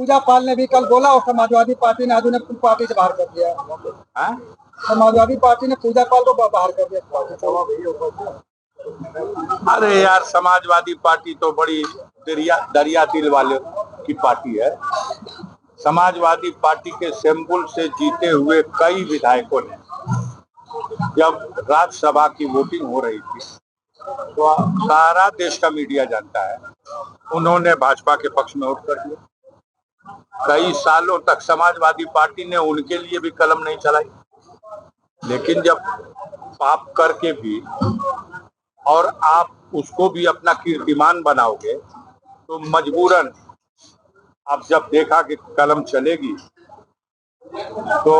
पूजा पाल ने भी कल बोला और समाजवादी पार्टी ने आज उन्हें पार्टी से बाहर कर दिया। समाजवादी पार्टी ने पूजा पाल को बाहर कर दिया पार्टी से। अरे यार, समाजवादी पार्टी तो बड़ी दरिया दिल वाले की पार्टी है। समाजवादी पार्टी के सिंबल से जीते हुए कई विधायकों ने जब राज्यसभा की वोटिंग हो रही थी तो सारा देश का मीडिया जानता है, उन्होंने भाजपा के पक्ष में वोट कर दिया। कई सालों तक समाजवादी पार्टी ने उनके लिए भी कलम नहीं चलाई, लेकिन जब पाप करके भी और आप उसको भी अपना कीर्तिमान बनाओगे तो मजबूरन अब जब देखा कि कलम चलेगी तो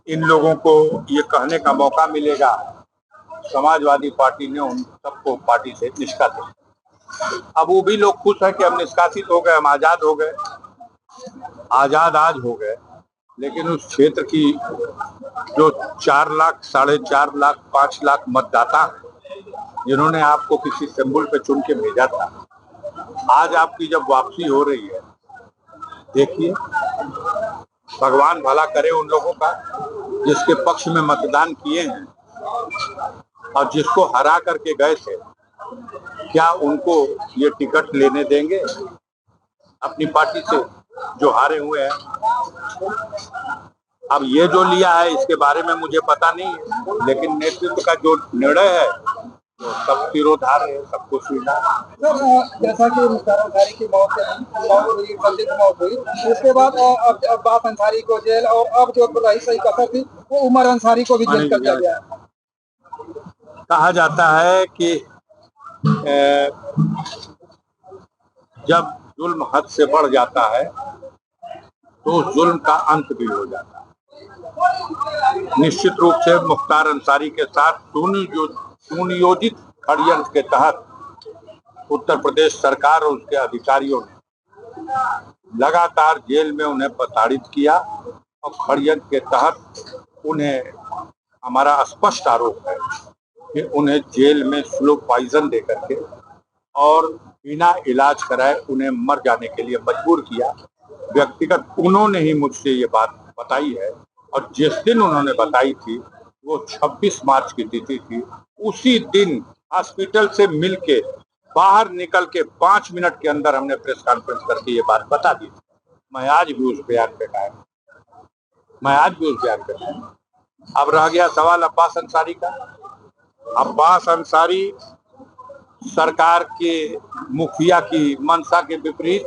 इन लोगों को ये कहने का मौका मिलेगा, समाजवादी पार्टी ने उन सबको पार्टी से निष्कासित। अब वो भी लोग खुश हैं कि हम निष्कासित हो गए, हम आजाद हो गए। आजाद आज हो गए, लेकिन उस क्षेत्र की जो 4 लाख, 4.5 लाख, 5 लाख मतदाता हैं जिन्होंने आपको किसी सिंबल पे चुन के भेजा था, आज आपकी जब वापसी हो रही है, देखिए भगवान भला करे उन लोगों का जिसके पक्ष में मतदान किए हैं और जिसको हरा करके गए थे। क्या उनको ये टिकट लेने देंगे अपनी पार्टी से जो हारे हुए हैं? अब ये जो लिया है इसके बारे में मुझे पता नहीं है, लेकिन नेतृत्व का जो निर्णय है तो सब तिरोधार है, सबको स्वीकार। जैसा कि मुख्तार अंसारी की मौत हुई, बंदी की मौत हुई, उसके बाद अब्बास अंसारी को जेल और अब जो रही सही कसर थी वो उमर अंसारी को भी जेल कर दिया गया। कहा जाता है कि जब जुल्म हद से बढ़ जाता है तो जुल्म का अंत भी हो जाता है। निश्चित रूप से मुख्तार अंसारी के साथ सुनियोजित षड्यंत्र के तहत उत्तर प्रदेश सरकार और उसके अधिकारियों ने लगातार जेल में उन्हें प्रताड़ित किया और षड्यंत्र के तहत उन्हें, हमारा स्पष्ट आरोप है कि उन्हें जेल में स्लो पॉइजन दे करके और बिना इलाज कराए उन्हें मर जाने के लिए मजबूर किया। व्यक्तिगत उन्होंने ही मुझसे ये बात बताई है और जिस दिन उन्होंने बताई थी वो 26 मार्च की तिथि थी। उसी दिन हॉस्पिटल से मिलके बाहर निकल के 5 मिनट के अंदर हमने प्रेस कॉन्फ्रेंस करके ये बात बता दी। मैं आज भी उस बयान पे कायम, अब रह गया सवाल अब्बास अंसारी का। अब्बास अंसारी सरकार के मुखिया की मंशा के विपरीत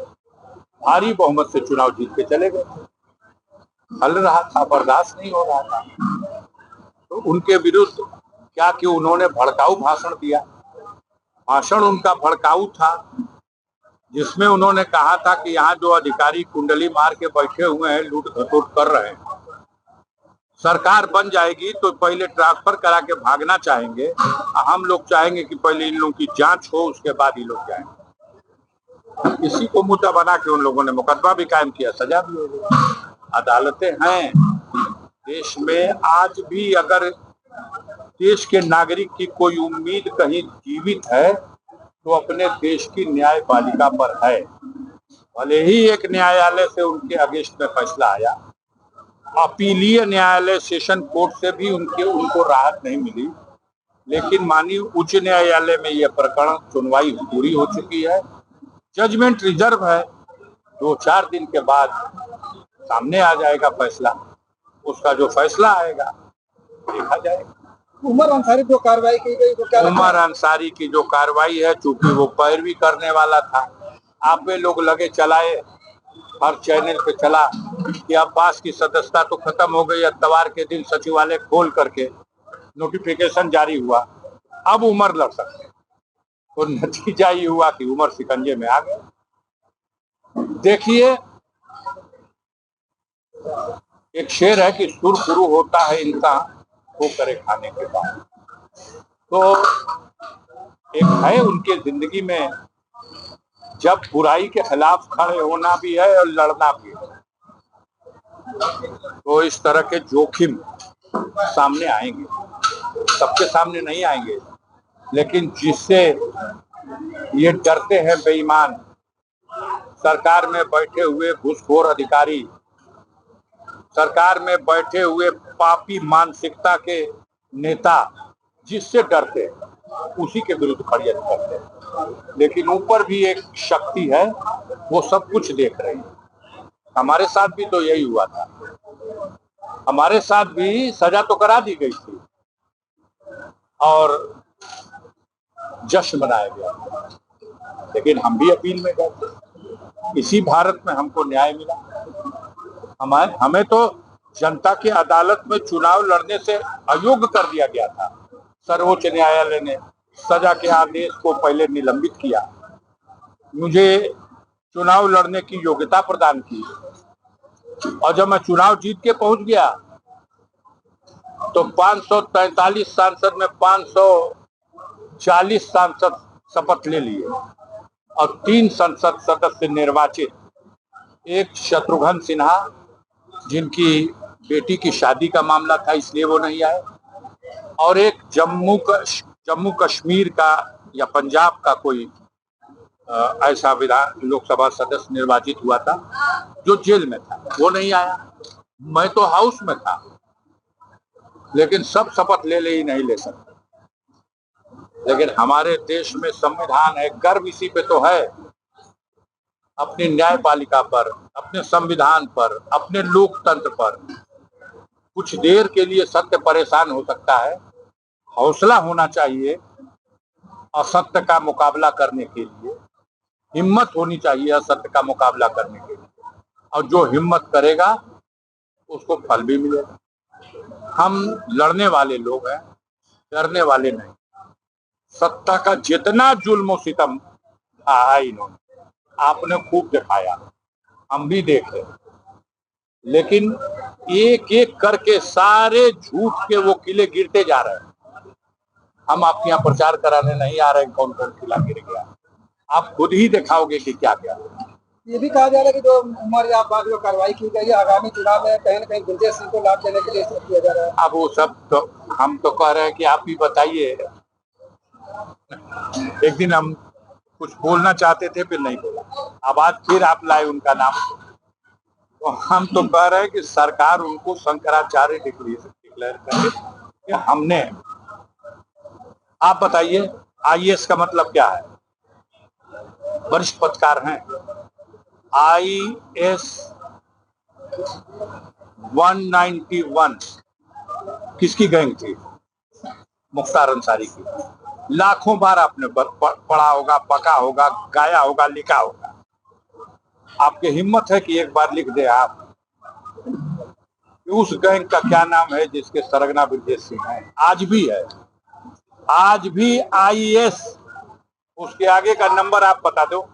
भारी बहुमत से चुनाव जीत के चले गए। हल रहा था, बर्दाश्त नहीं हो रहा था, तो उनके विरुद्ध क्या कि उन्होंने भड़काऊ भाषण दिया। भाषण उनका भड़काऊ था, जिसमें उन्होंने कहा था कि यहाँ जो अधिकारी कुंडली मार के बैठे हुए हैं, लूट खसोट कर रहे हैं, सरकार बन जाएगी तो पहले ट्रांसफर करा के भागना चाहेंगे। हम लोग चाहेंगे कि पहले इन लोगों की जांच हो, उसके बाद ही लोग जाएंगे। इसी को मुद्दा बना के उन लोगों ने मुकदमा भी कायम किया, सजा भी हो गई। अदालतें हैं देश में। आज भी अगर देश के नागरिक की कोई उम्मीद कहीं जीवित है तो अपने देश की न्यायपालिका पर है। भले ही एक न्यायालय से उनके अगेंस्ट में फैसला आया, अपीलीय न्यायालय सेशन कोर्ट से भी उनको राहत नहीं मिली, लेकिन माननीय उच्च न्यायालय में यह प्रकरण सुनवाई पूरी हो चुकी है। जजमेंट रिजर्व है, 2-4 दिन के बाद सामने आ जाएगा फैसला। उसका जो फैसला आएगा देखा जाएगा। उमर अंसारी जो कार्रवाई की गई, उमर अंसारी की जो कार्रवाई है, चूंकि वो पैरवी करने वाला था, आप वे लोग लगे चलाए, हर चैनल पे चला कि अब्बास की सदस्यता तो खत्म हो गई। इतवार के दिन सचिवालय खोल करके नोटिफिकेशन जारी हुआ, अब उमर लड़ सकते हैं, तो नतीजा ये हुआ कि उमर शिकंजे में आ गए। देखिए, एक शेर है कि सुरखुरू होता है इंसान वो करे खाने के बाद। तो एक है उनके जिंदगी में, जब बुराई के खिलाफ खड़े होना भी है और लड़ना भी है, तो इस तरह के जोखिम सामने आएंगे। सबके सामने नहीं आएंगे, लेकिन जिससे ये डरते हैं बेईमान, सरकार में बैठे हुए घूसखोर अधिकारी, सरकार में बैठे हुए पापी मानसिकता के नेता जिससे डरते हैं उसी के विरुद्ध षड्यंत्र करते हैं। लेकिन ऊपर भी एक शक्ति है, वो सब कुछ देख रही है। हमारे साथ भी तो यही हुआ था, हमारे साथ भी सजा तो करा दी गई थी और जश्न मनाया गया, लेकिन हम भी अपील में गए। इसी भारत में हमको न्याय मिला। हमें तो जनता की अदालत में चुनाव लड़ने से अयोग्य कर दिया गया था। सर्वोच्च न्यायालय ने सजा के आदेश को पहले निलंबित किया, मुझे चुनाव लड़ने की योग्यता प्रदान की, और जब मैं चुनाव जीत के पहुंच गया तो 543 सांसद में 540 सांसद शपथ ले लिए और 3 संसद सदस्य निर्वाचित। एक शत्रुघ्न सिन्हा, जिनकी बेटी की शादी का मामला था इसलिए वो नहीं आए, और एक जम्मू कश्मीर का या पंजाब का कोई ऐसा विधान लोकसभा सदस्य निर्वाचित हुआ था जो जेल में था, वो नहीं आया। मैं तो हाउस में था, लेकिन सब शपथ ले ही नहीं ले सकते। लेकिन हमारे देश में संविधान है, गर्व इसी पे तो है, अपनी न्यायपालिका पर, अपने संविधान पर, अपने लोकतंत्र पर। कुछ देर के लिए सत्य परेशान हो सकता है, हौसला होना चाहिए असत्य का मुकाबला करने के लिए, हिम्मत होनी चाहिए असत्य का मुकाबला करने के लिए, और जो हिम्मत करेगा उसको फल भी मिलेगा। हम लड़ने वाले लोग हैं, डरने वाले नहीं। सत्ता का जितना जुल्म और सितम था इन्होंने, आपने खूब दिखाया, हम भी देख रहे, लेकिन एक एक करके सारे झूठ के वो किले गिरते जा रहे हैं। हम आपके यहाँ प्रचार कराने नहीं आ रहे हैं कौन कौन किला गिर गया, आप खुद ही दिखाओगे कि क्या क्या। ये भी कहा जा रहा है कि जो उमरिया जो कार्रवाई की गई है आगामी चुनाव में कहीं न कहीं गुरजेश सिंह को लाभ देने के लिए किया जा रहा है। अब वो सब तो हम तो कह रहे हैं कि आप ही बताइए। एक दिन हम कुछ बोलना चाहते थे, फिर नहीं बोला, अब आज फिर आप लाए उनका नाम, तो हम तो कह रहे हैं कि सरकार उनको शंकराचार्य डिक्लेयर करे कि हमने। आप बताइए आईएएस का मतलब क्या है? वरिष्ठ पत्रकार हैं। IS 191 किसकी गैंग थी? मुख्तार अंसारी की। लाखों बार आपने पढ़ा होगा, पका होगा, गाया होगा, लिखा होगा। आपकी हिम्मत है कि एक बार लिख दे आप उस गैंग का क्या नाम है जिसके सरगना ब्रजेश सिंह है, आज भी है, आज भी IAS। उसके आगे का नंबर आप बता दो,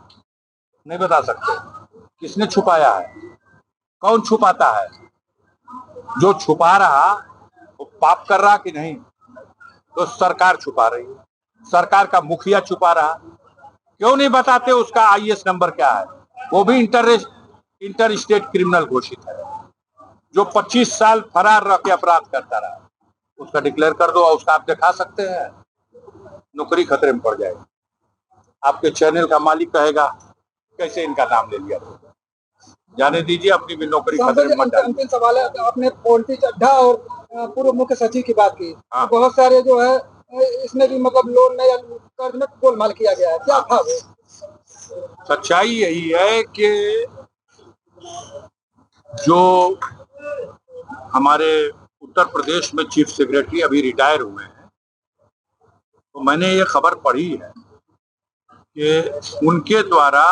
नहीं बता सकते। किसने छुपाया है? कौन छुपाता है? जो छुपा रहा वो पाप कर रहा कि नहीं? तो सरकार छुपा रही है, सरकार का मुखिया छुपा रहा। क्यों नहीं बताते उसका IAS नंबर क्या है? वो भी इंटर स्टेट क्रिमिनल घोषित है, जो 25 साल फरार रह के अपराध करता रहा, उसका डिक्लेयर कर दो और उसका आप दिखा सकते हैं, नौकरी खतरे में पड़ जाएगी। आपके चैनल का मालिक कहेगा कैसे इनका नाम ले लिया, जाने दीजिए, अपनी भी नौकरी खतरे में मत डालिए। अंतिम सवाल है, आपने पोल्ट्री चड्ढा और पूर्व मुख्य सचिव की बात की, बहुत सारे जो है इसमें भी मतलब लोन में या कर्ज में गोलमाल किया गया है, क्या था वो? सच्चाई यही है कि जो हमारे उत्तर प्रदेश में चीफ सेक्रेटरी अभी रिटायर हुए हैं, तो मैंने ये खबर पढ़ी है कि उनके द्वारा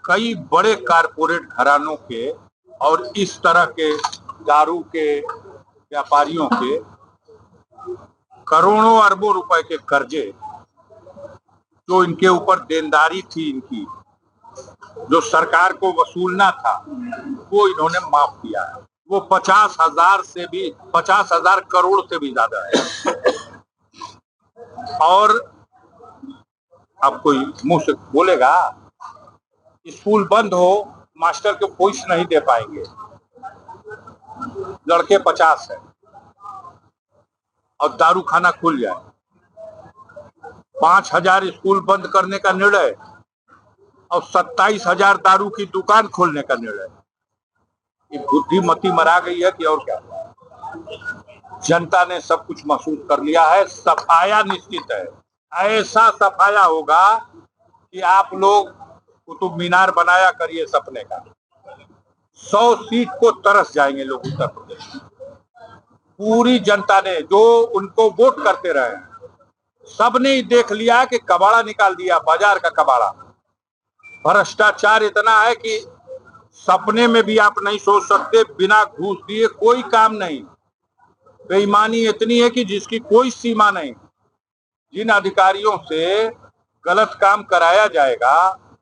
कई बड़े कारपोरेट घरानों के और इस तरह के दारू के व्यापारियों के करोड़ों अरबों रुपए के कर्जे, जो इनके ऊपर देनदारी थी इनकी, जो सरकार को वसूलना था, वो इन्होंने माफ किया है। वो 50,000 करोड़ से भी ज्यादा है। और अब कोई मुंह से बोलेगा स्कूल बंद हो, मास्टर को फीस नहीं दे पाएंगे, लड़के 50 है और दारू खाना खुल जाए, 5,000 स्कूल बंद करने का निर्णय और 27,000 दारू की दुकान खोलने का निर्णय। ये बुद्धिमती मरा गई है कि और क्या? जनता ने सब कुछ महसूस कर लिया है। सफाया निश्चित है, ऐसा सफाया होगा कि आप लोग कुतुब मीनार बनाया करिए सपने का। 100 सीट को तरस जाएंगे लोग उत्तर प्रदेश में। पूरी जनता ने जो उनको वोट करते रहे, सबने देख लिया कि कबाड़ा निकाल दिया, बाजार का कबाड़ा। भ्रष्टाचार इतना है कि सपने में भी आप नहीं सोच सकते। बिना घूस दिए कोई काम नहीं। बेईमानी इतनी है कि जिसकी कोई सीमा नहीं। जिन अधिकारियों से गलत काम कराया जाएगा,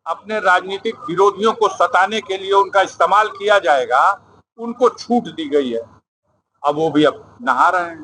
अपने राजनीतिक विरोधियों को सताने के लिए उनका इस्तेमाल किया जाएगा, उनको छूट दी गई है। अब वो भी अब नहा रहे हैं।